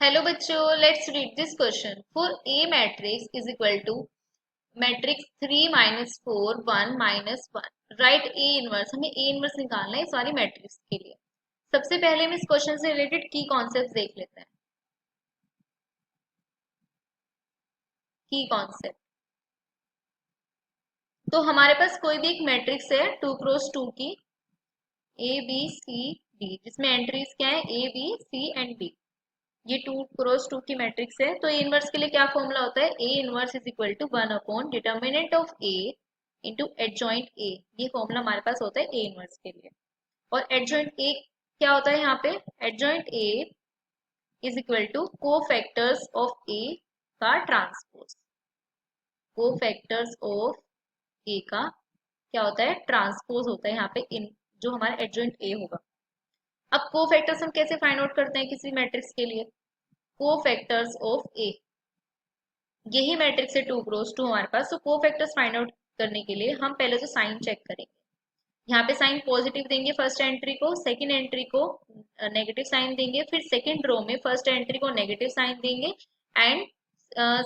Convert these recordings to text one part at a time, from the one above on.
Hello बच्चों, let's read this question. For A matrix is equal to matrix 3 - 4 1 - 1 right A inverse. हमें A inverse निकालना है इस वाली मैट्रिक्स के लिए। सबसे पहले हम इस क्वेश्चन से रिलेटेड की कॉन्सेप्ट देख लेते हैं। की कॉन्सेप्ट, तो हमारे पास कोई भी एक मैट्रिक्स है 2 × 2 की, ए बी सी डी, जिसमें एंट्रीज क्या है a b c and d. ये 2 × 2 की मैट्रिक्स है। तो ए इनवर्स के लिए क्या फॉर्मूला होता है? A inverse is equal to 1 upon determinant of A into adjoint A. ये फॉर्मूला हमारे पास होता है ए इनवर्स के लिए। और एडजॉइंट ए क्या होता है यहाँ पे? Adjoint A is equal to cofactors of A का ट्रांसपोज। कोफैक्टर्स ऑफ ए का क्या होता है? ट्रांसपोज होता है यहाँ पे इन जो हमारा एडजॉइंट ए होगा। अब कोफैक्टर्स हम कैसे फाइंड आउट करते हैं किसी मैट्रिक्स के लिए? कोफैक्टर्स ऑफ ए, यही मैट्रिक्स है 2 × 2 हमारे पास। तो कोफैक्टर्स फाइंड आउट करने के लिए हम पहले तो साइन चेक करेंगे। यहाँ पे साइन पॉजिटिव देंगे फर्स्ट एंट्री को, सेकंड एंट्री को नेगेटिव साइन देंगे, फिर सेकंड रो में फर्स्ट एंट्री को नेगेटिव साइन देंगे एंड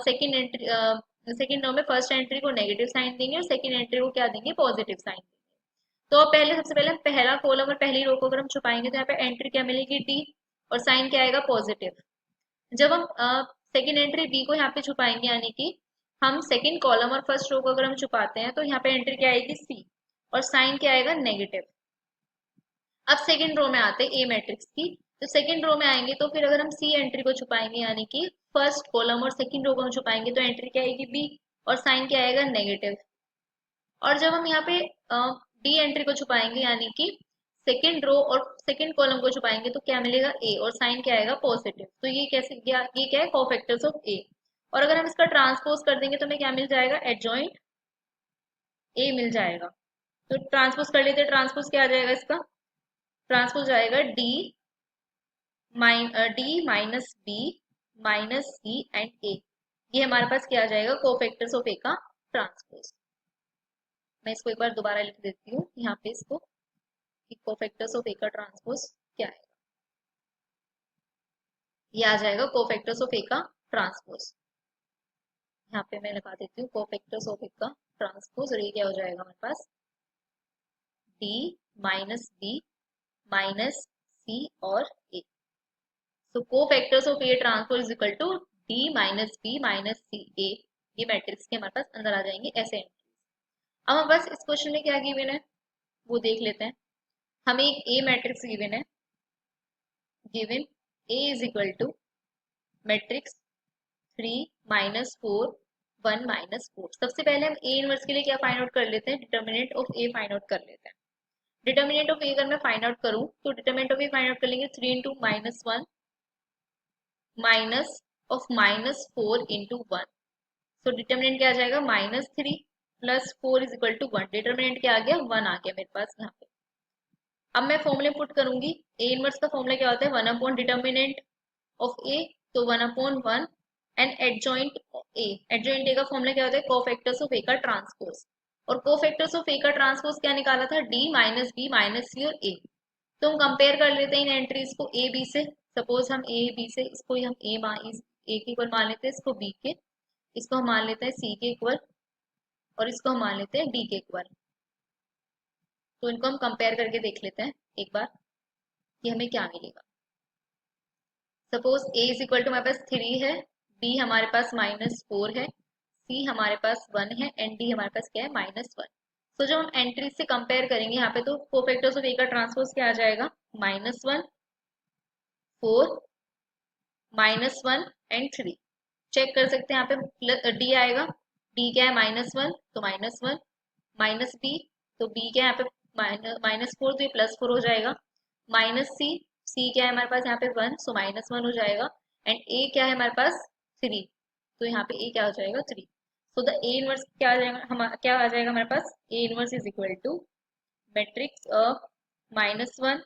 सेकंड रो में फर्स्ट एंट्री को नेगेटिव साइन देंगे और सेकंड एंट्री को क्या देंगे? पॉजिटिव साइन देंगे। तो पहले सबसे पहले हम पहला कॉलम और पहली रो को अगर हम छुपाएंगे तो यहाँ पे एंट्री क्या मिलेगी? डी, और साइन क्या आएगा? पॉजिटिव। जब हम सेकेंड एंट्री बी को यहाँ पे छुपाएंगे, यानी कि हम सेकेंड कॉलम और फर्स्ट रो को अगर हम छुपाते हैं तो यहाँ पे एंट्री क्या आएगी? सी, और साइन क्या आएगा? नेगेटिव। अब सेकेंड रो में आते हैं ए मैट्रिक्स की। तो सेकेंड रो में आएंगे तो फिर अगर हम सी एंट्री को छुपाएंगे, यानी कि फर्स्ट कॉलम और सेकेंड रो को हम छुपाएंगे तो एंट्री क्या आएगी? बी, और साइन क्या आएगा? नेगेटिव। और जब हम यहाँ पे डी एंट्री को छुपाएंगे, यानी कि सेकेंड रो और सेकेंड कॉलम को छुपाएंगे तो क्या मिलेगा? ए, और साइन क्या आएगा? पॉजिटिव। तो ये कैसे गया? ये क्या है? कोफैक्टर्स ऑफ ए। और अगर हम इसका ट्रांसपोज कर देंगे तो हमें क्या मिल जाएगा? एडजॉइंट ए मिल जाएगा। तो ट्रांसपोज कर लेते हैं। ट्रांसपोज क्या आ जाएगा इसका? ट्रांसपोज आएगा D minus B minus C and A. ये हमारे पास क्या आ जाएगा? कोफैक्टर्स ऑफ ए का ट्रांसपोज। मैं इसको एक बार दोबारा लिख देती हूँ यहाँ पे इसको, कि कोफैक्टर्स ऑफ ए का ट्रांसपोज क्या है। ये आ जाएगा कोफैक्टर्स ऑफ ए का ट्रांसपोज। यहाँ पे मैं लगा देती हूँ कोफैक्टर्स ऑफ ए का ट्रांसपोज, और ये क्या हो जाएगा हमारे पास? D minus B minus C और ए। तो cofactors of A transpose is equal to D minus B minus C A. ये मैट्रिक्स के हमारे पास अंदर आ जाएंगे ऐसे एंट्रीज। अब हम बस इस क्वेश्चन में क्या गिवन है वो देख लेते हैं। हमें एक ए मैट्रिक्स गिवन है। Given A is equal to matrix 3 - 4 1 - 4। सबसे पहले हम ए इनवर्स के लिए क्या फाइंड आउट कर लेते हैं? Determinant of A find out कर लेते हैं। डिटर्मिनेंट ऑफ ए अगर मैं फाइंड आउट करूं तो determinant of A find out कर लेंगे 3 × -1 माइनस ऑफ -4 × 1। तो डिटर्मिनेंट क्या आ जाएगा? -3 + 4 इज इक्वल टू 1। डिटर्मिनेंट क्या आ गया? 1 आ गया मेरे पास यहाँ पे। अब मैं फॉर्मूले पुट करूंगी। ए इनवर्स का फॉर्मूला क्या होता है? 1 अपॉन डिटर्मिनेंट ऑफ ए, तो 1/1 and adjoint A. Adjoint A का फॉर्मूला क्या होता है? कोफैक्टर्स ऑफ ए का ट्रांसपोज। और कोफैक्टर्स ऑफ ए का ट्रांसपोज क्या निकाला था? D minus B minus C और ए। तो हम कंपेयर कर लेते हैं इन एंट्रीज को ए बी से। सपोज हम ए बी से इसको हम ए के इक्वल मान लेते हैं, इसको बी के, इसको हम मान लेते हैं सी के इक्वल, और इसको हम मान लेते हैं डी के इक्वल। तो इनको हम कंपेयर करके देख लेते हैं एक बार कि हमें क्या मिलेगा। Suppose A is equal to हमारे पास 3 है, बी हमारे पास -4 है, सी हमारे पास 1 है एंड डी हमारे पास क्या है? -1। तो जब हम एंट्री से कंपेयर करेंगे यहाँ पे तो कोफैक्टर्स ऑफ ए का ट्रांसपोज क्या आ जाएगा? -1 4 -1 एंड 3। चेक कर सकते हैं यहाँ पे डी आएगा। डी क्या है? -1, तो -1 माइनस बी, तो बी क्या है यहाँ पे? -4, तो ये +4 हो जाएगा। माइनस सी, सी क्या है हमारे पास यहाँ पे? 1, सो -1 हो जाएगा। एंड ए क्या है हमारे पास? 3, तो यहाँ पे ए क्या हो जाएगा? 3। सो द ए इनवर्स क्या आ जाएगा? क्या आ जाएगा हमारे पास? A inverse is equal to matrix of -1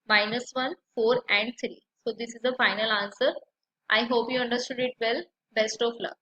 -1 4 and 3। So this is the final answer. I hope you understood it well. Best of luck.